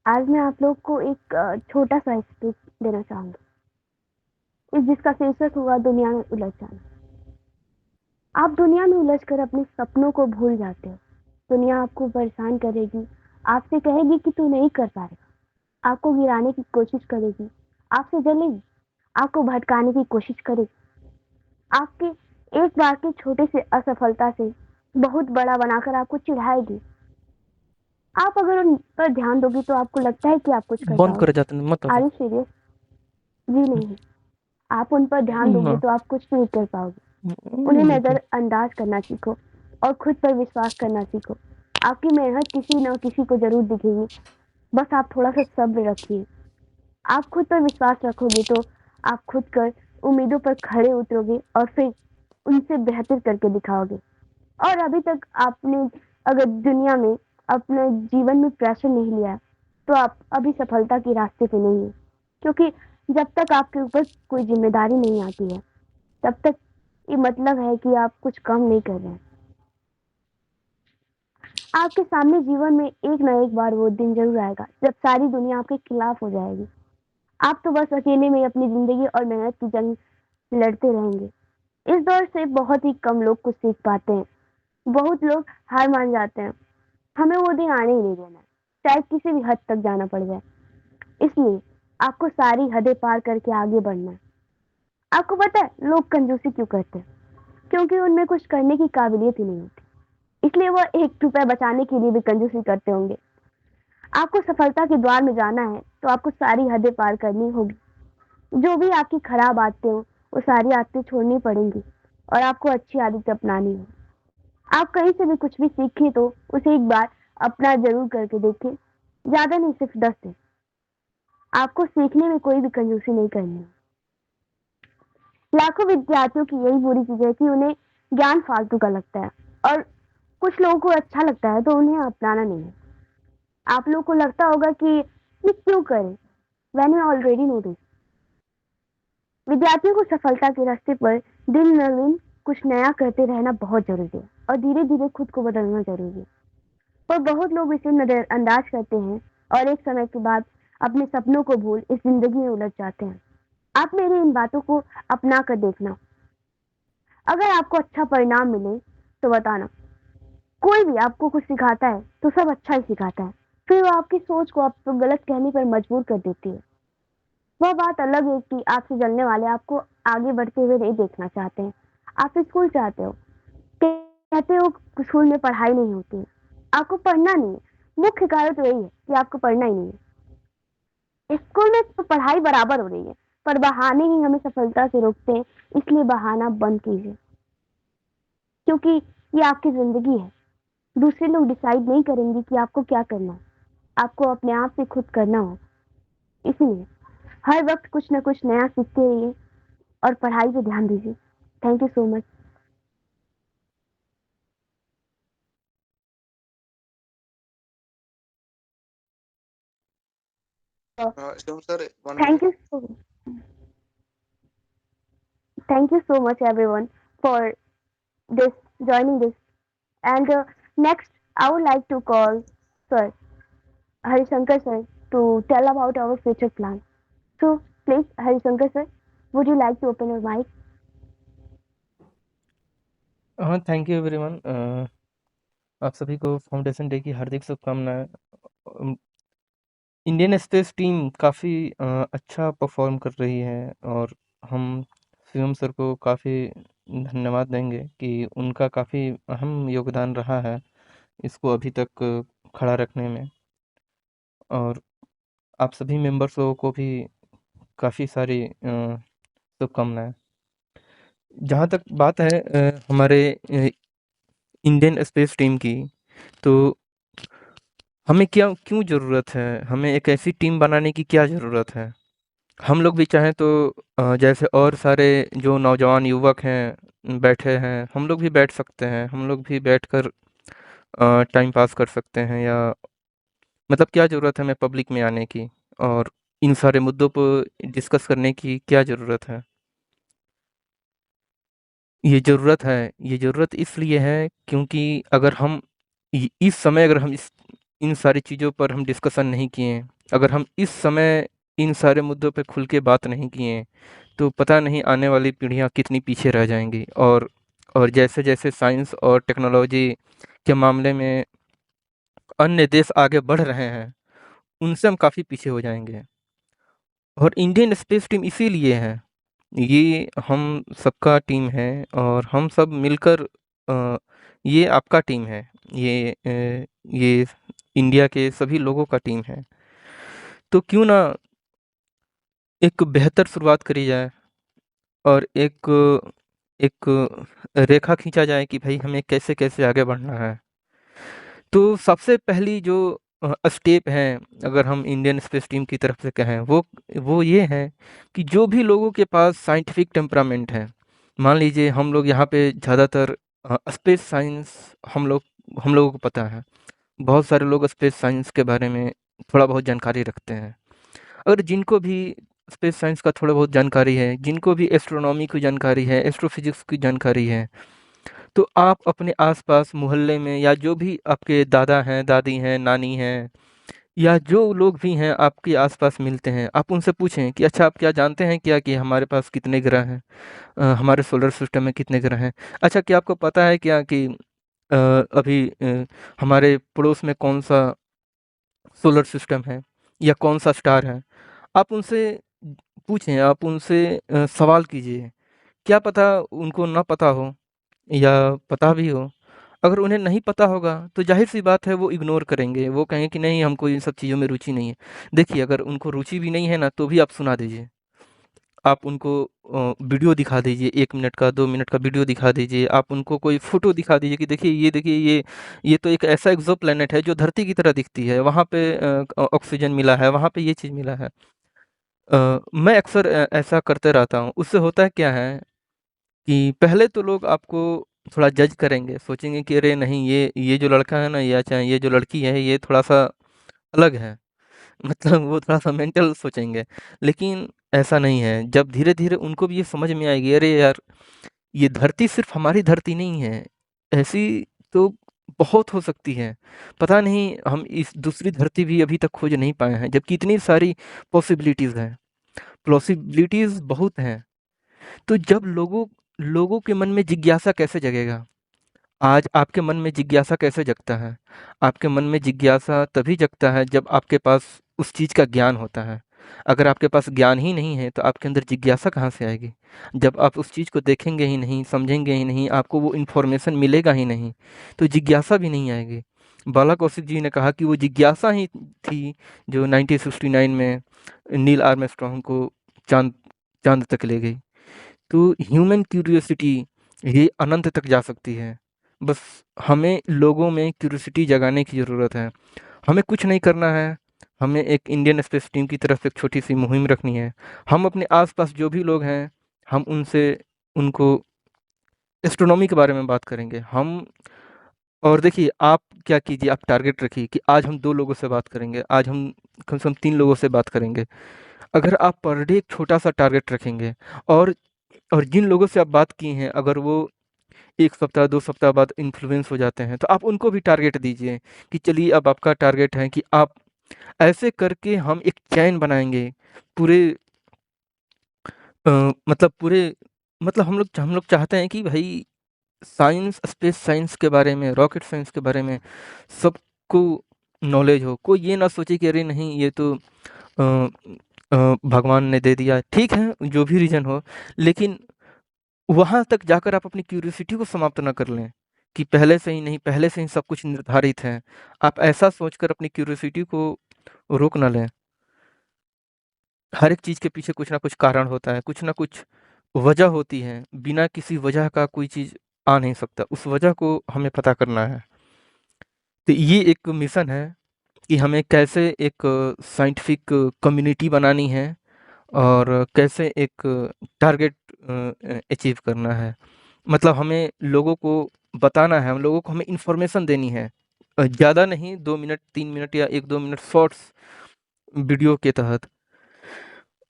आज मैं आप लोग को एक छोटा सा स्पीच देना चाहूंगी, जिसका शीर्षक हुआ दुनिया में उलझ जाना। आप दुनिया में उलझ कर अपने सपनों को भूल जाते हो। दुनिया आपको परेशान करेगी, आपसे कहेगी कि तू नहीं कर पाएगा, आपको गिराने की कोशिश करेगी, आपसे जलेगी, आपको भटकाने की कोशिश करेगी, आपके एक बार की छोटी सी असफलता से बहुत बड़ा बनाकर आपको चिढ़ाएगी। आप अगर उन पर ध्यान दोगी तो आपको लगता है कि आप कुछ कर बंद करे पाओगे। जाते हैं मत आर यू सीरियस? जी नहीं। आप उन पर ध्यान दोगे तो आप कुछ नहीं कर पाओगे। उन्हें नजरअंदाज करना सीखो और खुद पर विश्वास करना सीखो। आपकी मेहनत किसी न किसी को जरूर दिखेगी, बस आप थोड़ा सा सब्र रखिए। आप खुद पर विश्वास रखोगे तो आप खुद कर उम्मीदों पर खड़े उतरोगे और फिर उनसे बेहतर करके दिखाओगे। और अभी तक आपने अगर दुनिया में अपने जीवन में प्रेशर नहीं लिया तो आप अभी सफलता के रास्ते पे नहीं है, क्योंकि जब तक आपके ऊपर कोई जिम्मेदारी नहीं आती है तब तक ये मतलब है कि आप कुछ कम नहीं कर रहे हैं। आपके सामने जीवन में एक ना एक बार वो दिन जरूर आएगा जब सारी दुनिया आपके खिलाफ हो जाएगी। आप तो बस अकेले में अपनी जिंदगी और मेहनत की जंग लड़ते रहेंगे। इस दौर से बहुत ही कम लोग कुछ सीख पाते हैं। बहुत लोग हार मान जाते हैं। हमें वो दिन आने ही नहीं देना है, चाहे किसी भी हद तक जाना पड़ जाए। इसलिए आपको सारी हदें पार करके आगे बढ़ना है। आपको पता है लोग कंजूसी क्यों करते हैं? क्योंकि उनमें कुछ करने की काबिलियत ही नहीं होती, इसलिए वो 1 रुपया बचाने के लिए भी कंजूसी करते होंगे। आपको सफलता के द्वार में जाना है तो आपको सारी हदें पार करनी होगी। जो भी आपकी खराब आदतें हो वो सारी आदतें छोड़नी पड़ेंगी और आपको अच्छी आदतें अपनानी हो। आप कहीं से भी कुछ भी सीखें तो उसे एक बार अपना जरूर करके देखें, ज्यादा नहीं, सिर्फ 10 दिन। आपको सीखने में कोई भी कंजूसी नहीं करनी है। लाखों विद्यार्थियों की यही बुरी चीज है कि उन्हें ज्ञान फालतू का लगता है और कुछ लोगों को अच्छा लगता है तो उन्हें अपनाना नहीं है। आप लोग को लगता होगा कि ये क्यों करें, when you already know this. विद्यार्थियों को सफलता के रास्ते पर दिन न दिन कुछ नया करते रहना बहुत जरूरी है और धीरे धीरे खुद को बदलना जरूरी है। पर बहुत लोग इसे नजरअंदाज करते हैं और एक समय के बाद अपने सपनों को भूल इस जिंदगी में उलझ जाते हैं। आप मेरी इन बातों को अपना कर देखना। अगर आपको अच्छा परिणाम मिले तो बताना। कोई भी आपको कुछ सिखाता है तो सब अच्छा ही सिखाता है, फिर वो आपकी सोच को आपको गलत कहने पर मजबूर कर देती है। वह बात अलग है कि आपसे जलने वाले आपको आगे बढ़ते हुए नहीं देखना चाहते हैं। आप स्कूल चाहते हो, कहते हो स्कूल में पढ़ाई नहीं होती है, आपको पढ़ना नहीं है। मुख्य कारण तो यही है कि आपको पढ़ना ही नहीं है। स्कूल में तो पढ़ाई बराबर हो रही है, पर बहाने ही हमें सफलता से रोकते हैं। इसलिए बहाना बंद कीजिए, क्योंकि ये आपकी जिंदगी है। दूसरे लोग डिसाइड नहीं करेंगे कि आपको क्या करना है, आपको अपने आप से खुद करना हो। इसलिए हर वक्त कुछ न कुछ नया सीखते रहिए और पढ़ाई पे ध्यान दीजिए। Thank you so much. Shivam sir, 1 Thank minute. you thank you so much everyone for this joining this. And next, I would like to call Sir Harishankar sir to tell about our future plan. So please, Harishankar sir, would you like to open your mic? हाँ, थैंक यू एवरीवन। आप सभी को फाउंडेशन डे की हार्दिक शुभकामनाएँ। इंडियन स्पेस टीम काफ़ी अच्छा परफ़ॉर्म कर रही है और हम शिवम सर को काफ़ी धन्यवाद देंगे कि उनका काफ़ी अहम योगदान रहा है इसको अभी तक खड़ा रखने में। और आप सभी मेंबर्स लोगों को भी काफ़ी सारी शुभकामनाएँ। जहाँ तक बात है हमारे इंडियन स्पेस टीम की, तो हमें क्यों ज़रूरत है? हमें एक ऐसी टीम बनाने की क्या ज़रूरत है? हम लोग भी चाहें तो जैसे और सारे जो नौजवान युवक हैं, बैठे हैं, हम लोग भी बैठ सकते हैं। हम लोग भी बैठकर टाइम पास कर सकते हैं या मतलब क्या ज़रूरत है हमें पब्लिक में आने की और इन सारे मुद्दों को डिस्कस करने की क्या ज़रूरत है? ये ज़रूरत इसलिए है क्योंकि अगर हम इस समय अगर हम इन सारी चीज़ों पर हम डिस्कशन नहीं किए, अगर हम इस समय इन सारे मुद्दों पे खुल के बात नहीं किए, तो पता नहीं आने वाली पीढ़ियाँ कितनी पीछे रह जाएँगी। और जैसे-जैसे साइंस और टेक्नोलॉजी के मामले में अन्य देश आगे बढ़ रहे हैं, उनसे हम काफ़ी पीछे हो जाएँगे। और इंडियन स्पेस टीम इसीलिए है। ये हम सबका टीम है और हम सब मिलकर ये आपका टीम है। ये इंडिया के सभी लोगों का टीम है। तो क्यों ना एक बेहतर शुरुआत करी जाए और एक रेखा खींचा जाए कि भई हमें कैसे-कैसे आगे बढ़ना है। तो सबसे पहली जो स्टेप है, अगर हम इंडियन स्पेस टीम की तरफ से कहें, वो ये है कि जो भी लोगों के पास साइंटिफिक टेम्परामेंट है, मान लीजिए हम लोग यहाँ पे ज़्यादातर स्पेस साइंस हम लोगों को पता है। बहुत सारे लोग स्पेस साइंस के बारे में थोड़ा बहुत जानकारी रखते हैं। अगर जिनको भी स्पेस साइंस का थोड़ा बहुत जानकारी है, जिनको भी एस्ट्रोनॉमी की जानकारी है, एस्ट्रोफिज़िक्स की जानकारी है, तो आप अपने आस-पास मोहल्ले में या जो भी आपके दादा हैं, दादी हैं, नानी हैं या जो लोग भी हैं आपके आस-पास मिलते हैं, आप उनसे पूछें कि अच्छा आप क्या जानते हैं क्या कि हमारे पास कितने ग्रह हैं? हमारे सोलर सिस्टम में कितने ग्रह हैं? अच्छा क्या आपको पता है क्या कि अभी हमारे पड़ोस में कौन-सा सोलर सिस्टम है या कौन-सा स्टार है? आप उनसे पूछें, आप उनसे सवाल कीजिए। क्या पता उनको ना पता हो या पता भी हो। अगर उन्हें नहीं पता होगा तो ज़ाहिर-सी बात है वो इग्नोर करेंगे। वो कहेंगे कि नहीं हमको इन सब चीज़ों में रुचि नहीं है। देखिए अगर उनको रुचि भी नहीं है ना तो भी आप सुना दीजिए। आप उनको वीडियो दिखा दीजिए 1 मिनट का, 2 मिनट का वीडियो दिखा दीजिए। आप उनको कोई फ़ोटो दिखा दीजिए कि देखिए ये तो एक ऐसा एक्सोप्लैनेट है जो धरती की तरह दिखती है। वहाँ पे ऑक्सीजन मिला है, वहाँ पे ये चीज़ मिला है। मैं अक्सर ऐसा करते रहता हूँ। उससे होता क्या है कि पहले तो लोग आपको थोड़ा जज करेंगे, सोचेंगे कि अरे नहीं ये जो लड़का है ना या चाहे ये जो लड़की है ये थोड़ा-सा अलग है। मतलब वो थोड़ा-सा मेंटल सोचेंगे, लेकिन ऐसा नहीं है। जब धीरे-धीरे उनको भी ये समझ में आएगी, अरे यार! ये धरती सिर्फ़ हमारी धरती नहीं है, ऐसी तो बहुत हो सकती है। पता नहीं हम इस दूसरी धरती भी अभी तक खोज नहीं पाए हैं, जबकि इतनी सारी पॉसिबिलिटीज़ हैं। पॉसिबिलिटीज़ बहुत हैं। तो जब लोगों लोगों के मन में जिज्ञासा कैसे जगेगा? आज आपके मन में जिज्ञासा कैसे जगता है? आपके मन में जिज्ञासा तभी जगता है जब आपके पास उस चीज़ का ज्ञान होता है। अगर आपके पास ज्ञान ही नहीं है तो आपके अंदर जिज्ञासा कहाँ से आएगी? जब आप उस चीज़ को देखेंगे ही नहीं, समझेंगे ही नहीं, आपको वो इन्फॉर्मेशन मिलेगा ही नहीं, तो जिज्ञासा भी नहीं आएगी। बाला कौशिक जी ने कहा कि वो जिज्ञासा ही थी जो 1969 में नील आर्मस्ट्रांग को चाँद चाँद तक ले गई। तो ह्यूमन क्यूरियोसिटी ये अनंत तक जा सकती है। बस हमें लोगों में क्यूरियोसिटी जगाने की ज़रूरत है। हमें कुछ नहीं करना है, हमें एक इंडियन स्पेस टीम की तरफ से एक छोटी-सी मुहिम रखनी है। हम अपने आस-पास जो भी लोग हैं, हम उनसे उनको एस्ट्रोनॉमी के बारे में बात करेंगे। हम और देखिए आप क्या कीजिए, आप टारगेट रखिए कि आज हम 2 लोगों से बात करेंगे, आज हम कम से कम 3 लोगों से बात करेंगे। अगर आप पर डे एक छोटा-सा टारगेट रखेंगे और जिन लोगों से आप बात किए हैं, अगर वो 1 सप्ताह, 2 सप्ताह बाद इन्फ्लुएंस हो जाते हैं, तो आप उनको भी टारगेट दीजिए कि चलिए अब आपका टारगेट है कि आप ऐसे करके हम एक चैन बनाएँगे। पूरे अ, मतलब पूरे मतलब हम लोग चाहते हैं कि भई साइंस, स्पेस साइंस के बारे में, रॉकेट साइंस के बारे में सबको नॉलेज हो। कोई ये ना सोचे कि अरे नहीं ये तो भगवान ने दे दिया। ठीक है, जो भी रीज़न हो, लेकिन वहाँ तक जाकर आप अपनी क्यूरियोसिटी को समाप्त ना कर लें, कि पहले से ही नहीं, पहले से ही सब कुछ निर्धारित है। आप ऐसा सोचकर अपनी क्यूरियोसिटी को रोक ना लें। हर एक चीज़ के पीछे कुछ ना कुछ कारण होता है, कुछ ना कुछ वजह होती है। बिना किसी वजह का कोई चीज़ आ नहीं सकता, उस वजह को हमें पता करना है। तो ये एक मिशन है कि हमें कैसे एक साइंटिफिक कम्युनिटी बनानी है और कैसे एक टारगेट अचीव करना है। मतलब हमें लोगों को बताना है, हम लोगों को हमें इन्फॉर्मेशन देनी है। ज़्यादा नहीं, 2 मिनट, 3 मिनट या 1-2 मिनट शॉर्ट्स वीडियो के तहत।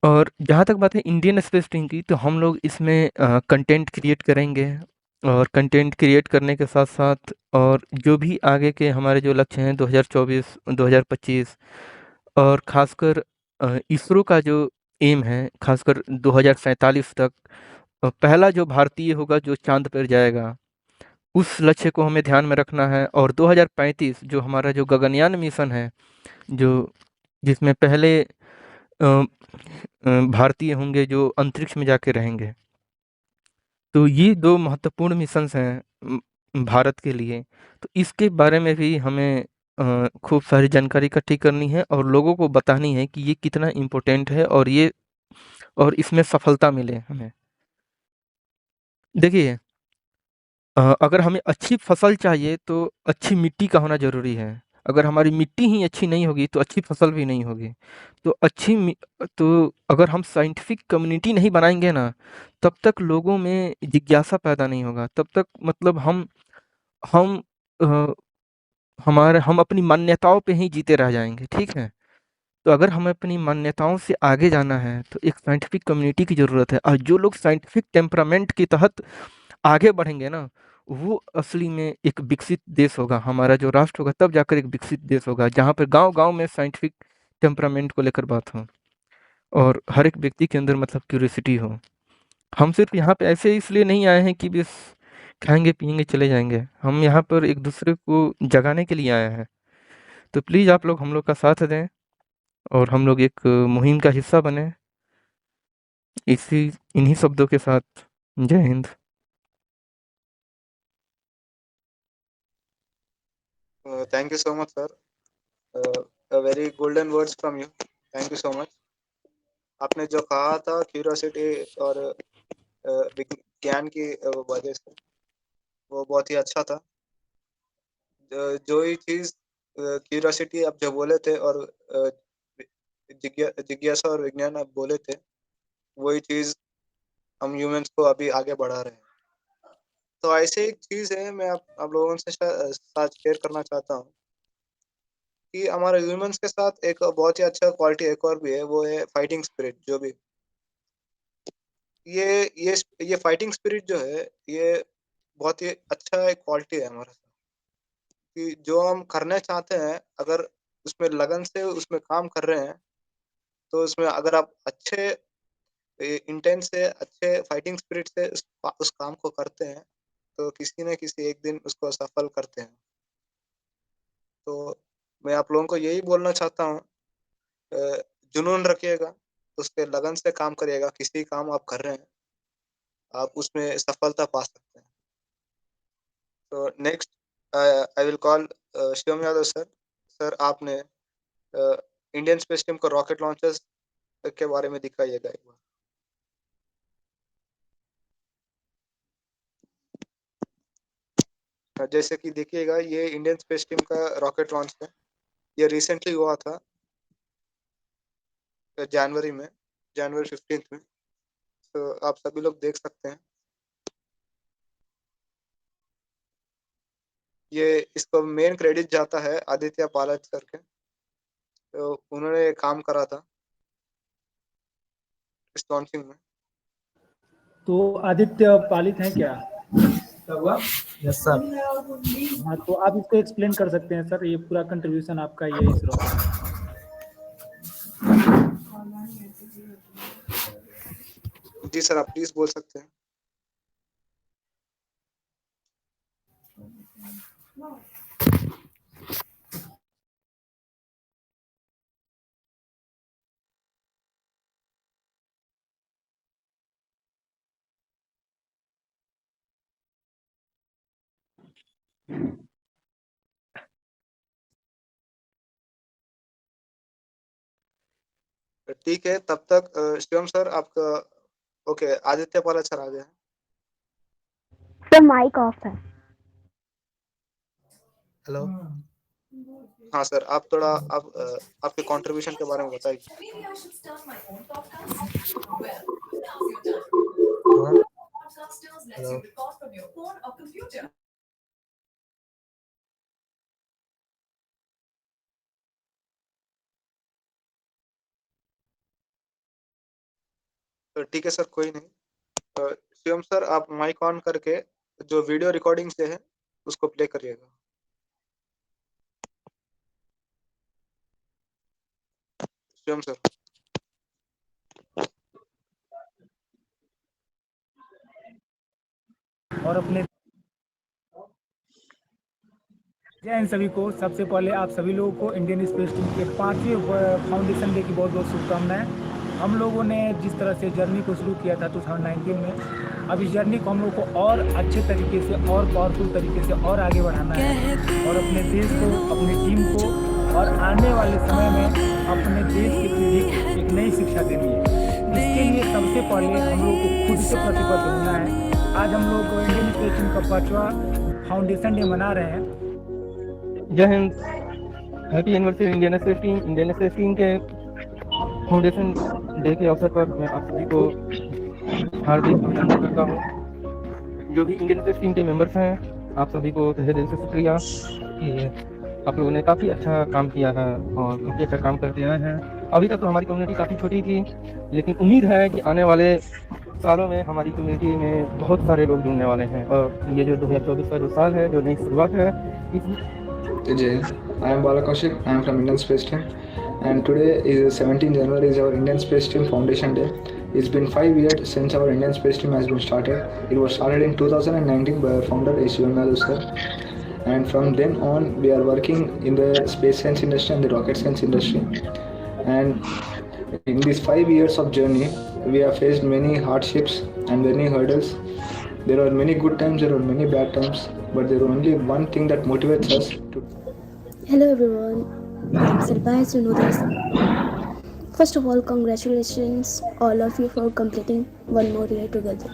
और जहाँ तक बात है इंडियन स्पेस टीम की, तो हम लोग इसमें कंटेंट क्रिएट करेंगे और कंटेंट क्रिएट करने के साथ-साथ और जो भी आगे के हमारे जो लक्ष्य हैं 2024, 2025 और ख़ासकर इसरो का जो एम है, ख़ासकर 2047 तक पहला जो भारतीय होगा जो चाँद पर जाएगा, उस लक्ष्य को हमें ध्यान में रखना है। और 2035 जो हमारा जो गगनयान मिशन है, जो जिसमें पहले भारतीय होंगे जो अंतरिक्ष में जाके रहेंगे। तो ये 2 महत्वपूर्ण मिशंस हैं भारत के लिए। तो इसके बारे में भी हमें खूब सारी जानकारी इकट्ठी करनी है और लोगों को बतानी है कि ये कितना इम्पोर्टेंट है और इसमें सफलता मिले हमें। देखिए अगर हमें अच्छी फसल चाहिए तो अच्छी मिट्टी का होना ज़रूरी है। अगर हमारी मिट्टी ही अच्छी नहीं होगी तो अच्छी फसल भी नहीं होगी। तो तो अगर हम साइंटिफिक कम्युनिटी नहीं बनाएँगे ना, तब तक लोगों में जिज्ञासा पैदा नहीं होगा। तब तक मतलब हम अ, हम अपनी मान्यताओं पे ही जीते रह जाएँगे, ठीक है? तो अगर हमें अपनी मान्यताओं से आगे जाना है तो एक साइंटिफिक कम्युनिटी की ज़रूरत है और जो लोग साइंटिफिक टेम्परामेंट के तहत आगे बढ़ेंगे ना, वो असली में एक विकसित देश होगा। हमारा जो राष्ट्र होगा तब जाकर एक विकसित देश होगा, जहाँ पे गाँव-गाँव में साइंटिफिक टेम्परामेंट को लेकर बात हो और हर एक व्यक्ति के अंदर मतलब क्यूरियोसिटी हो। हम सिर्फ़ यहाँ पे ऐसे इसलिए नहीं आए हैं कि बस खाएँगे-पिएँगे चले जाएँगे। हम यहाँ पर एक-दूसरे को जगाने के लिए आए हैं। तो प्लीज़ आप लोग हम लोग का साथ दें और हम लोग एक मुहिम का हिस्सा बनें। इसी इन्हीं शब्दों के साथ जय Hind. Thank you so much, sir. A very golden words from you. Thank you so much. आपने जो कहा था क्यूरियोसिटी और विज्ञान की वजह से, वो बहुत ही अच्छा था। जो ही चीज़ क्यूरियोसिटी आप जो बोले थे और जिज्ञासा और विज्ञान आप बोले थे, वही चीज़ हम ह्यूमन्स को अभी आगे बढ़ा रहे हैं। तो ऐसे एक चीज़ है, मैं आप लोगों से साथ शेयर करना चाहता हूँ। कि हमारे ह्यूमंस के साथ एक बहुत ही अच्छा क्वालिटी एक और भी है, वो है फाइटिंग स्पिरिट। जो भी ये फाइटिंग स्पिरिट जो है, ये बहुत ही अच्छा एक क्वालिटी है हमारे साथ, कि जो हम करना चाहते हैं, अगर उसमें लगन से उसमें काम कर रहे हैं, तो उसमें अगर आप अच्छे इंटेंट से, अच्छे फाइटिंग स्पिरिट से उस काम को करते हैं, तो किसी न किसी एक दिन उसको सफल करते हैं। तो मैं आप लोगों को यही बोलना चाहता हूँ, जुनून रखिएगा, उसके लगन से काम करिएगा। किसी काम आप कर रहे हैं, आप उसमें सफलता पा सकते हैं। तो next I will call Shivam Yadav sir. Sir, आपने इंडियन स्पेस टीम को रॉकेट लॉन्चर्स के बारे में दिखाइएगा एक बार। जैसे कि देखिएगा, ये इंडियन स्पेस टीम का रॉकेट लॉन्च है। ये रिसेंटली हुआ था जनवरी 15 में। तो आप सभी लोग देख सकते हैं, ये इसको मेन क्रेडिट जाता है आदित्य पालत सर के। तो उन्होंने काम करा था इस लॉन्चिंग में। तो आदित्य पालित हैं क्या? Yes sir. हाँ, तो आप इसको एक्सप्लेन कर सकते हैं सर, ये पूरा कंट्रीब्यूशन आपका ही है इसरो। जी सर, आप प्लीज बोल सकते हैं। ठीक है, तब तक शिवम सर आपका ओके, आदित्य पालत सर आ गए हैं। सर माइक ऑफ है। हेलो। हाँ सर, आप थोड़ा आपके कंट्रीब्यूशन के बारे में बताइए। हेलो। तो ठीक है सर, कोई नहीं। शिवम सर, आप माइक ऑन करके जो वीडियो रिकॉर्डिंग से है उसको प्ले करिएगा। शिवम सर। और अपने जय हिंद सभी को। सबसे पहले आप सभी लोगों को इंडियन स्पेस टीम के 5वें फाउंडेशन डे की बहुत बहुत शुभकामनाएं। हम लोगों ने जिस तरह से जर्नी को शुरू किया था 2019 में, अब इस जर्नी को हम लोग को और अच्छे तरीके से और पावरफुल तरीके से और आगे बढ़ाना है, और अपने देश को, अपनी टीम को और आने वाले समय में अपने देश की पीढ़ी को एक नई शिक्षा देनी है। इसके लिए सबसे पहले हम लोग को खुद से प्रतिबद्ध होना है। आज हम लोग इंडियन स्पेस टीम का 5वां फाउंडेशन डे मना रहे हैं। जय Hind. Happy anniversary Indian space team. Indian space team के फाउंडेशन डे के अवसर पर मैं आप सभी को हार्दिक अभिनंदन करता हूँ। जो भी इंडियन स्पेस टीम के मेंबर्स हैं, आप सभी को तहे दिल से शुक्रिया कि आप लोगों ने काफ़ी अच्छा काम किया है और काफ़ी अच्छा काम करते आए हैं। अभी तक तो हमारी कम्युनिटी काफ़ी छोटी थी, लेकिन उम्मीद है कि आने वाले सालों में हमारी कम्युनिटी में बहुत सारे लोग जुड़ने वाले हैं, और ये जो 2024 का जो साल है, जो नई शुरुआत है, Jay, I am Bala Kaushik. I am from Indian Space Team, and today is 17 January is our Indian Space Team Foundation Day. It's been 5 years since our Indian Space Team has been started. It was started in 2019 by our founder Shivam Yadav sir, and from then on we are working in the space science industry and the rocket science industry. And in these 5 years of journey, we have faced many hardships and many hurdles. There are many good times, there are many bad times, but there is only one thing that motivates us to. Hello everyone, I'm Silpa, as you know this. First of all, congratulations all of you for completing one more year together.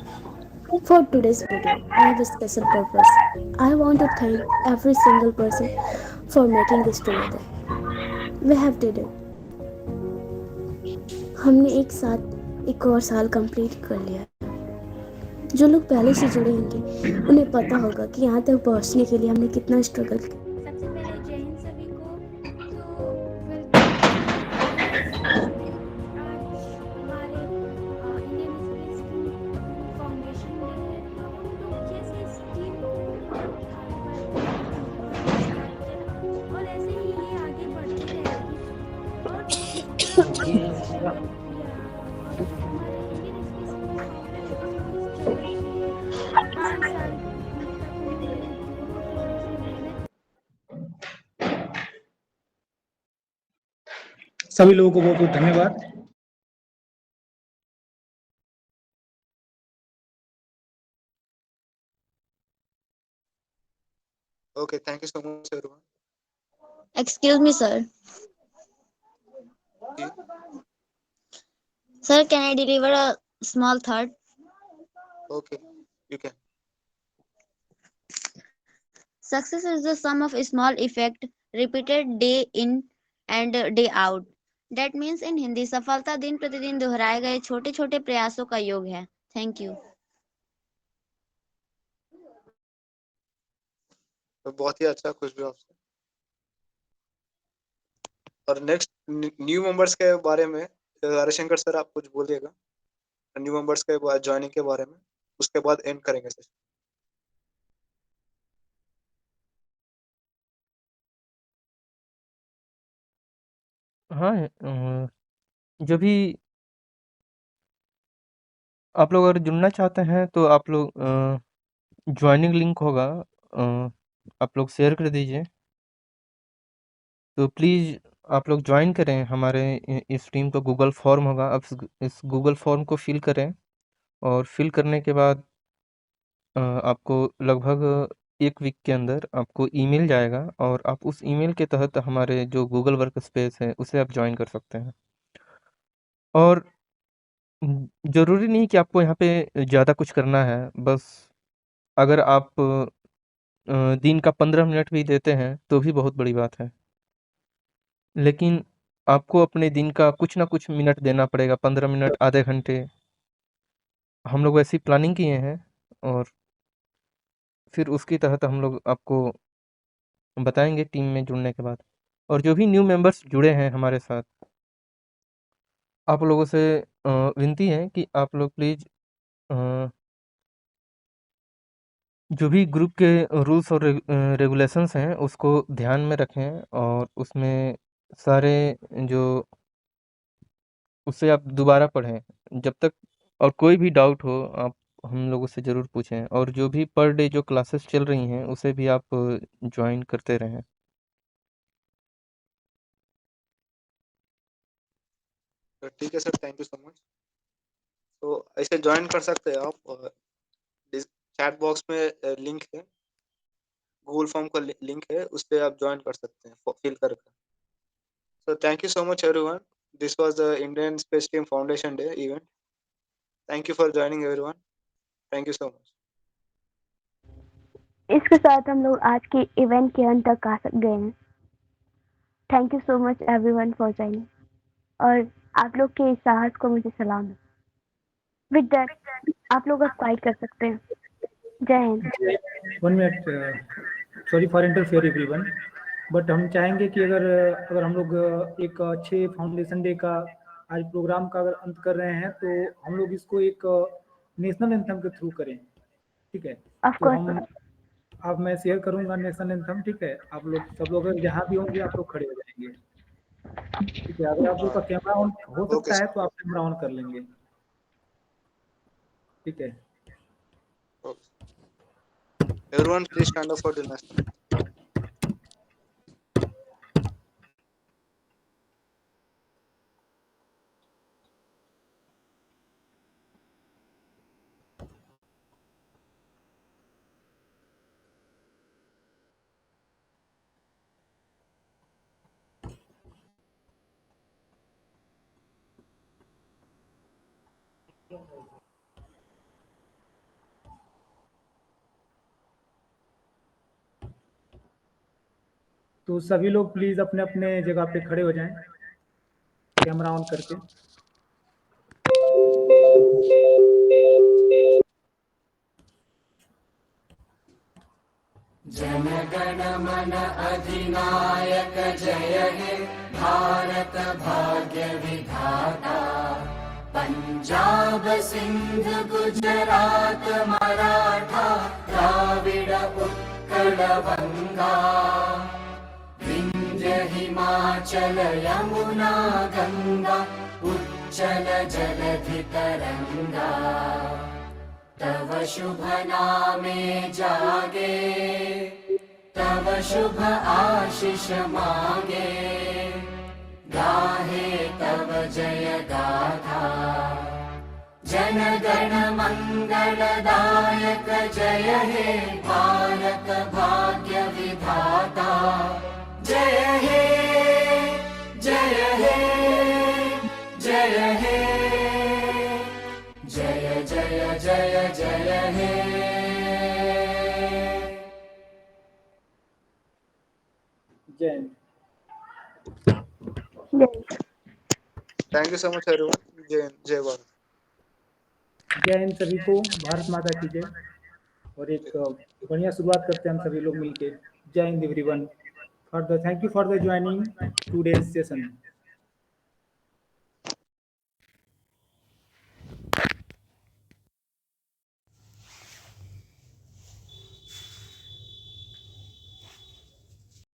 For today's video, I have a special purpose. I want to thank every single person for making this together. We have did it. हमने एक साथ एक और साल कंप्लीट कर लिया। जो लोग पहले से जुड़े होंगे उन्हें पता होगा कि यहाँ तक पहुँचने के लिए हमने कितना स्ट्रगल किया। सबसे पहले जय हिंद सभी को। तो सभी लोगों को बहुत बहुत धन्यवाद। Okay, thank you so much, everyone. Excuse me, sir. Ji, Sir, can I deliver a small thought? okay, you can. Success is the sum of small effect repeated day in and day out. That means in Hindi सफलता दिन प्रतिदिन दोहराए गए छोटे छोटे प्रयासों का योग है। Thank you. तो बहुत ही अच्छा, खुश भी आपसे। और नेक्स्ट न्यू मेंबर्स के बारे में हरिशंकर सर आप कुछ बोलिएगा न्यू मेंबर्स के बाद ज्वाइनिंग के बारे में, उसके बाद एंड करेंगे सेशन। हाँ, जो भी आप लोग अगर जुड़ना चाहते हैं तो आप लोग जॉइनिंग लिंक होगा, आप लोग शेयर कर दीजिए। तो प्लीज़ आप लोग जॉइन करें हमारे इस टीम को। गूगल फॉर्म होगा, आप इस गूगल फॉर्म को फिल करें और फिल करने के बाद आपको लगभग 1 वीक के अंदर आपको ईमेल जाएगा और आप उस ईमेल के तहत हमारे जो गूगल वर्क स्पेस है उसे आप जॉइन कर सकते हैं। और ज़रूरी नहीं कि आपको यहाँ पे ज़्यादा कुछ करना है, बस अगर आप दिन का 15 मिनट भी देते हैं तो भी बहुत बड़ी बात है। लेकिन आपको अपने दिन का कुछ ना कुछ मिनट देना पड़ेगा, 15 मिनट, आधे घंटे। हम लोग ऐसी प्लानिंग किए हैं और फिर उसके तहत हम लोग आपको बताएँगे टीम में जुड़ने के बाद। और जो भी न्यू मेंबर्स जुड़े हैं हमारे साथ, आप लोगों से विनती है कि आप लोग प्लीज़ जो भी ग्रुप के रूल्स और रेगुलेशंस हैं उसको ध्यान में रखें और उसमें सारे जो उससे आप दोबारा पढ़ें जब तक। और कोई भी डाउट हो आप हम लोगों से ज़रूर पूछें, और जो भी पर डे जो क्लासेस चल रही हैं उसे भी आप ज्वाइन करते रहें। तो ठीक है sir, thank you so much. तो ऐसे ज्वाइन कर सकते हैं आप, और चैट बॉक्स में लिंक है, गूगल फॉर्म का लिंक है, उस पर आप ज्वाइन कर सकते हैं फिल करके। So thank you so much, everyone. This was the Indian Space Team Foundation Day event. Thank you for joining, everyone. Thank you so much. इसके साथ हम लोग आज के इवेंट के अंत तक आ गए हैं। Thank you so much everyone for joining, और आप लोग के इस साहस को मुझे सलाम है। विद दैट आप लोग अब क्वाइट कर सकते हैं। जय Hind. 1 minute, sorry for interfere everyone, but हम चाहेंगे कि अगर हम लोग एक अच्छे फाउंडेशन डे का आज प्रोग्राम का अगर अंत कर रहे हैं तो हम लोग इसको एक नेशनल एंथम के थ्रू करें, ठीक है? ऑफ तो हम कोर्स अब मैं शेयर करूंगा नेशनल एंथम, ठीक है? आप लोग सब लोग अगर जहाँ भी होंगे आप लोग खड़े हो जाएंगे, ठीक है? अगर आप लोग का कैमरा ऑन हो Okay, सकता sir. है तो आप कैमरा ऑन कर लेंगे, ठीक है? Okay. Everyone, please stand up for the national anthem. तो सभी लोग प्लीज अपने अपने जगह पे खड़े हो जाएं, कैमरा ऑन करके। जनगण मन अधिनायक जय हे भारत भाग्य विधाता, पंजाब सिंध गुजरात मराठा द्राविड उत्कल बंगा, विंध्य हिमाचल यमुना गंगा चञ्चल जलधितरङ्गा तव शुभ नामे जागे तव शुभ आशीष मागे गाहे तव जय गाथा जन गण मंगलदायक जय हे भारत भाग्य विधाता जय हे जय हे जय हे जय जय जय जय हे जय thank you so much everyone. जय भारत। जय हिंद सभी को, भारत माता की जय। और एक बढ़िया शुरुआत करते हैं हम सभी लोग मिलके। जय Hind everyone. Thank you for the joining today's session.